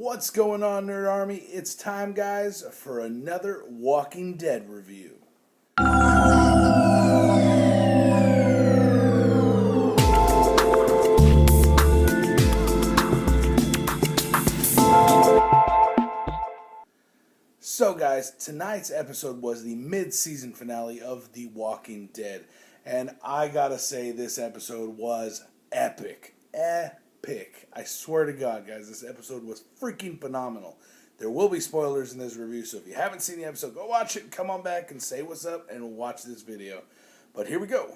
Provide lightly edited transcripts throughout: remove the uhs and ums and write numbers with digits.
What's going on, Nerd Army? It's time, guys, for another Walking Dead review. So, guys, tonight's episode was the mid-season finale of The Walking Dead. And I gotta say, this episode was epic. Epic. I swear to God, guys, this episode was freaking phenomenal. There will be spoilers in this review, so if you haven't seen the episode, go watch it, come on back and say what's up and watch this video. But here we go.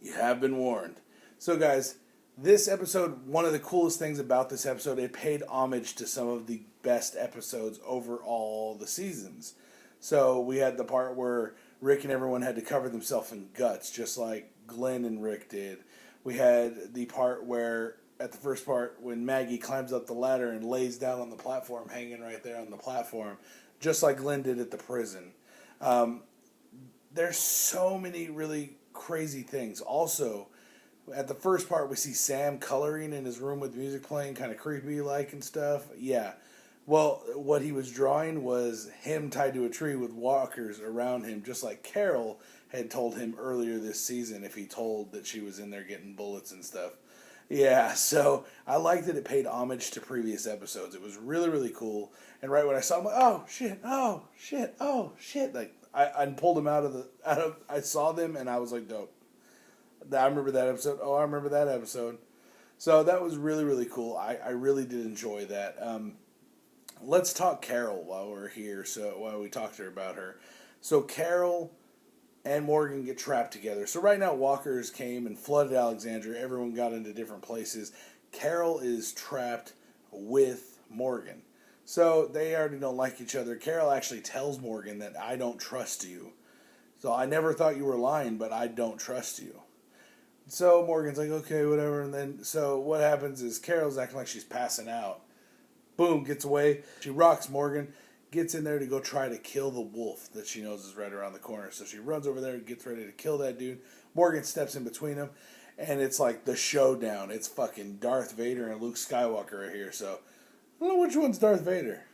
You have been warned. So, guys, this episode, one of the coolest things about this episode, it paid homage to some of the best episodes over all the seasons. So we had the part where Rick and everyone had to cover themselves in guts, just like Glenn and Rick did. We had the part where, at the first part, when Maggie climbs up the ladder and lays down on the platform, hanging right there on the platform, just like Glenn did at the prison. There's so many really crazy things. Also, at the first part, we see Sam coloring in his room with music playing, kind of creepy-like and stuff. Yeah. Well, what he was drawing was him tied to a tree with walkers around him, just like Carol had told him earlier this season if he told that she was in there getting bullets and stuff. Yeah, so I liked that it paid homage to previous episodes. It was really, really cool. And right when I saw him, I'm like, oh, shit, oh, shit, oh, shit. Like, I pulled him I saw them, and I was like, dope. I remember that episode. Oh, I remember that episode. So that was really, really cool. I really did enjoy that. Let's talk Carol while we're here, so while we talk to her about her. So Carol and Morgan get trapped together. So right now, walkers came and flooded Alexandria. Everyone got into different places. Carol is trapped with Morgan. So they already don't like each other. Carol actually tells Morgan that I don't trust you. So I never thought you were lying, but I don't trust you. So Morgan's like, okay, whatever. And then, so what happens is Carol's acting like she's passing out. Boom, gets away. She rocks Morgan, gets in there to go try to kill the wolf that she knows is right around the corner. So she runs over there and gets ready to kill that dude. Morgan steps in between them, and it's like the showdown. It's fucking Darth Vader and Luke Skywalker are here. So I don't know which one's Darth Vader.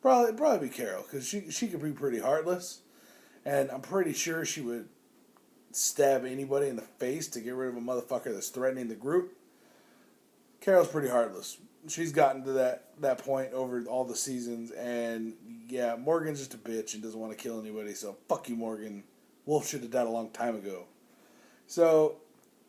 Probably be Carol, because she could be pretty heartless. And I'm pretty sure she would stab anybody in the face to get rid of a motherfucker that's threatening the group. Carol's pretty heartless. She's gotten to that point over all the seasons, and yeah, Morgan's just a bitch and doesn't want to kill anybody, so fuck you, Morgan. Wolf should have died a long time ago. So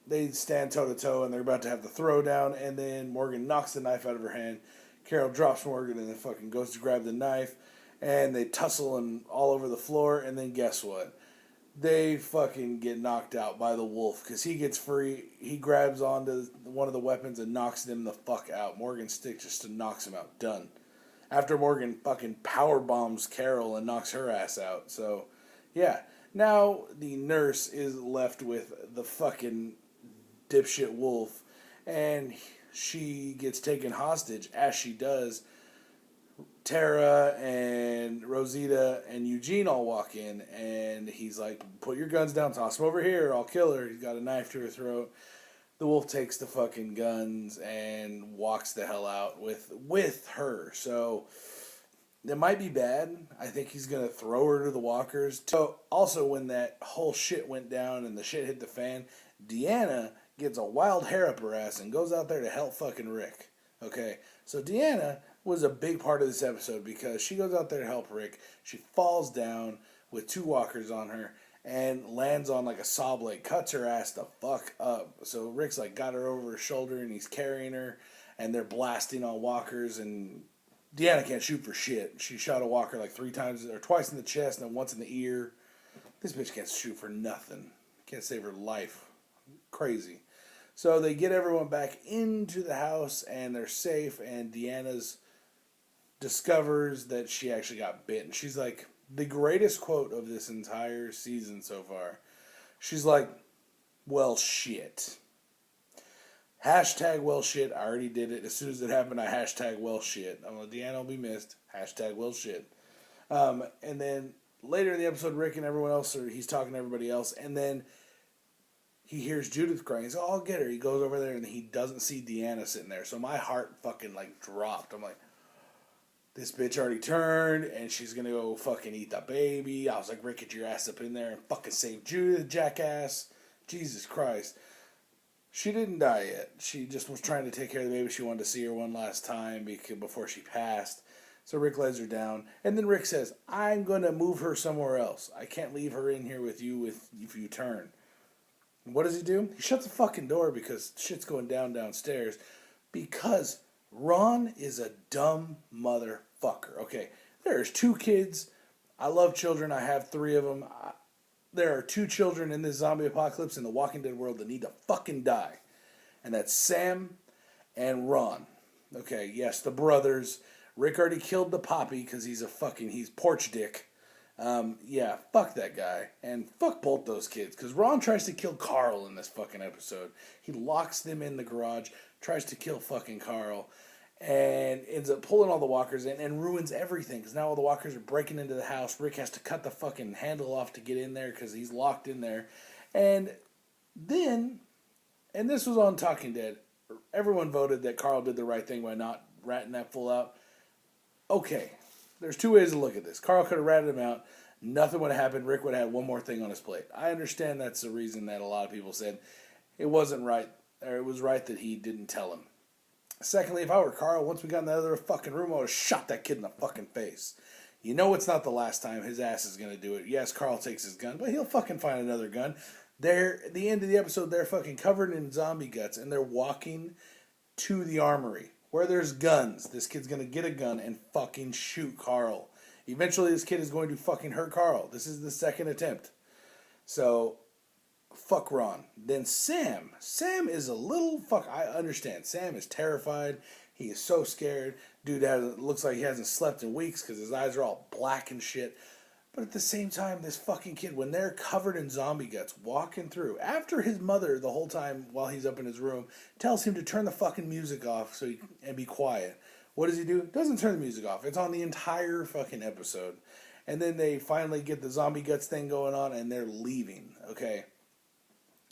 they stand toe-to-toe, and they're about to have the throwdown, and then Morgan knocks the knife out of her hand. Carol drops Morgan and then fucking goes to grab the knife, and they tussle and all over the floor, and then guess what? They fucking get knocked out by the wolf because he gets free. He grabs onto one of the weapons and knocks them the fuck out. Morgan's stick just knocks him out. Done. After Morgan fucking power bombs Carol and knocks her ass out. So, yeah. Now the nurse is left with the fucking dipshit wolf, and she gets taken hostage, as she does. Tara and Rosita and Eugene all walk in, and he's like, put your guns down, toss them over here, I'll kill her. He's got a knife to her throat. The wolf takes the fucking guns and walks the hell out with her. So that might be bad. I think he's going to throw her to the walkers. So also, when that whole shit went down and the shit hit the fan, Deanna gets a wild hair up her ass and goes out there to help fucking Rick. Okay, so Deanna was a big part of this episode because she goes out there to help Rick. She falls down with two walkers on her and lands on like a saw blade, cuts her ass the fuck up. So Rick's like got her over his shoulder and he's carrying her, and they're blasting on walkers, and Deanna can't shoot for shit. She shot a walker like twice in the chest and then once in the ear. This bitch can't shoot for nothing. Can't save her life. Crazy. So they get everyone back into the house and they're safe, and Deanna's discovers that she actually got bitten. She's like, the greatest quote of this entire season so far. She's like, well, shit. Hashtag well shit. I already did it. As soon as it happened, I hashtag well shit. I'm like, Deanna will be missed. Hashtag well shit. And then later in the episode, Rick and everyone else, he's talking to everybody else, and then he hears Judith crying. He's like, oh, I'll get her. He goes over there and he doesn't see Deanna sitting there. So my heart fucking like dropped. I'm like, This bitch already turned, and she's gonna go fucking eat the baby. I was like, Rick, get your ass up in there and fucking save Judith, jackass. Jesus Christ. She didn't die yet. She just was trying to take care of the baby. She wanted to see her one last time before she passed. So Rick lays her down. And then Rick says, I'm going to move her somewhere else. I can't leave her in here with you if you turn. And what does he do? He shuts the fucking door because shit's going down downstairs. Because Ron is a dumb motherfucker. Okay, there's 2 kids. I love children. I have 3 of them. There are 2 children in this zombie apocalypse in the Walking Dead world that need to fucking die. And that's Sam and Ron. Okay, yes, the brothers. Rick already killed the Poppy because he's porch dick. Yeah, fuck that guy. And fuck both those kids. Because Ron tries to kill Carl in this fucking episode. He locks them in the garage, tries to kill fucking Carl, and ends up pulling all the walkers in and ruins everything. Because now all the walkers are breaking into the house. Rick has to cut the fucking handle off to get in there because he's locked in there. And then, and this was on Talking Dead, everyone voted that Carl did the right thing by not ratting that fool out. Okay, there's 2 ways to look at this. Carl could have ratted him out. Nothing would have happened. Rick would have had one more thing on his plate. I understand that's the reason that a lot of people said it wasn't right, or it was right that he didn't tell him. Secondly, if I were Carl, once we got in the other fucking room, I would have shot that kid in the fucking face. You know it's not the last time his ass is going to do it. Yes, Carl takes his gun, but he'll fucking find another gun. At the end of the episode, they're fucking covered in zombie guts, and they're walking to the armory where there's guns. This kid's going to get a gun and fucking shoot Carl. Eventually, this kid is going to fucking hurt Carl. This is the second attempt. So, fuck Ron. Then Sam. Sam is a little fuck. I understand. Sam is terrified. He is so scared. Dude looks like he hasn't slept in weeks because his eyes are all black and shit. But at the same time, this fucking kid, when they're covered in zombie guts, walking through, after his mother, the whole time while he's up in his room, tells him to turn the fucking music off and be quiet. What does he do? Doesn't turn the music off. It's on the entire fucking episode. And then they finally get the zombie guts thing going on, and they're leaving, okay?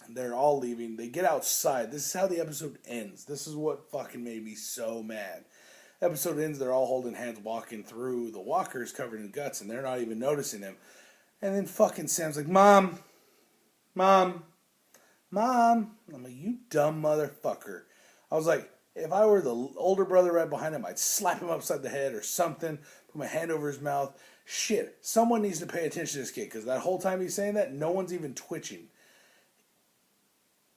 They're all leaving. They get outside. This is how the episode ends. This is what fucking made me so mad. Episode ends, they're all holding hands walking through the walkers covered in guts, and they're not even noticing him. And then fucking Sam's like, Mom. I'm like, you dumb motherfucker. I was like, if I were the older brother right behind him, I'd slap him upside the head or something, put my hand over his mouth. Shit, someone needs to pay attention to this kid, because that whole time he's saying that, no one's even twitching.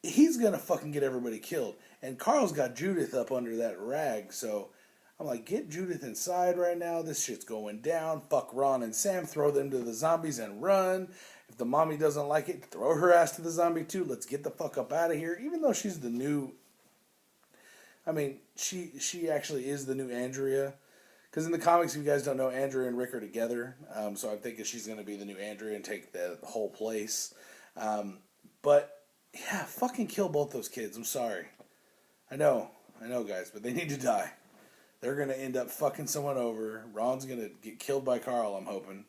He's gonna fucking get everybody killed. And Carl's got Judith up under that rag, so I'm like, get Judith inside right now. This shit's going down. Fuck Ron and Sam. Throw them to the zombies and run. If the mommy doesn't like it, throw her ass to the zombie too. Let's get the fuck up out of here. Even though she's the new... I mean, she actually is the new Andrea. Because in the comics, if you guys don't know, Andrea and Rick are together. So I'm thinking she's going to be the new Andrea and take the whole place. But, yeah, fucking kill both those kids. I'm sorry. I know, guys, but they need to die. They're going to end up fucking someone over. Ron's going to get killed by Carl, I'm hoping.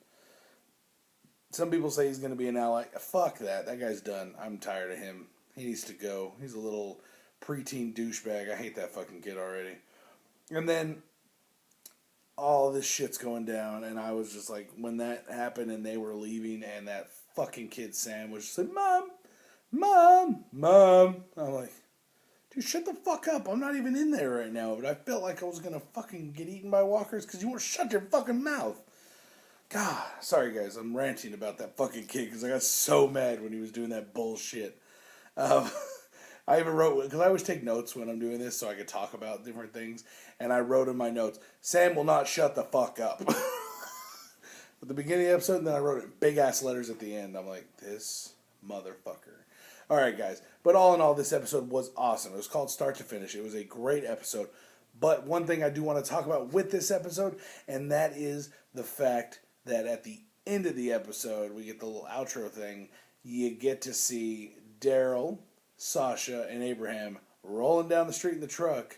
Some people say he's going to be an ally. Fuck that. That guy's done. I'm tired of him. He needs to go. He's a little preteen douchebag. I hate that fucking kid already. And then all this shit's going down, and I was just like, when that happened and they were leaving, and that fucking kid Sam was just like, Mom. I'm like, dude, shut the fuck up. I'm not even in there right now. But I felt like I was going to fucking get eaten by walkers because you won't shut your fucking mouth. God, sorry guys, I'm ranting about that fucking kid because I got so mad when he was doing that bullshit. I even wrote, because I always take notes when I'm doing this so I could talk about different things. And I wrote in my notes, Sam will not shut the fuck up. At the beginning of the episode, and then I wrote it in big ass letters at the end. I'm like, this motherfucker. Alright guys, but all in all, this episode was awesome. It was called Start to Finish. It was a great episode. But one thing I do want to talk about with this episode, and that is the fact that at the end of the episode, we get the little outro thing. You get to see Daryl, Sasha, and Abraham rolling down the street in the truck,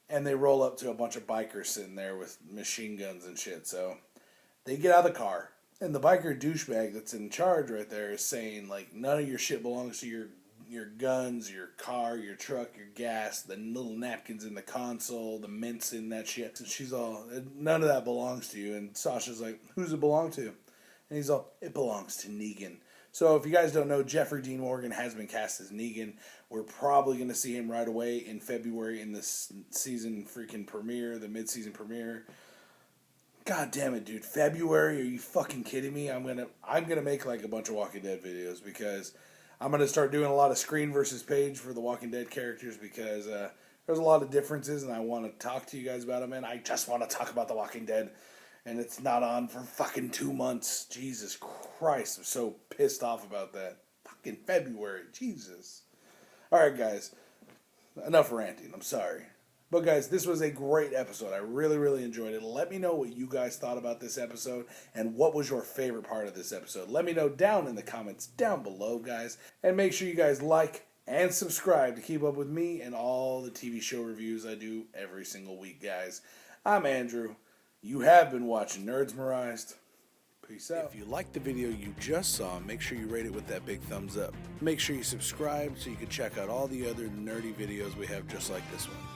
and they roll up to a bunch of bikers sitting there with machine guns and shit. So they get out of the car, and the biker douchebag that's in charge right there is saying, like, none of your shit belongs to your your guns, your car, your truck, your gas, the little napkins in the console, the mints in that shit. And she's all, none of that belongs to you. And Sasha's like, who's it belong to? And he's all, it belongs to Negan. So if you guys don't know, Jeffrey Dean Morgan has been cast as Negan. We're probably going to see him right away in February in this season freaking premiere, the mid-season premiere. God damn it, dude. February? Are you fucking kidding me? I'm gonna make like a bunch of Walking Dead videos because I'm gonna start doing a lot of screen versus page for the Walking Dead characters because there's a lot of differences and I want to talk to you guys about them, and I just want to talk about the Walking Dead. And it's not on for fucking 2 months. Jesus Christ, I'm so pissed off about that. Fucking February, Jesus. Alright, guys. Enough ranting, I'm sorry. But guys, this was a great episode. I really, really enjoyed it. Let me know what you guys thought about this episode and what was your favorite part of this episode. Let me know down in the comments down below, guys. And make sure you guys like and subscribe to keep up with me and all the TV show reviews I do every single week, guys. I'm Andrew. You have been watching Nerdsmerized. Peace out. If you liked the video you just saw, make sure you rate it with that big thumbs up. Make sure you subscribe so you can check out all the other nerdy videos we have just like this one.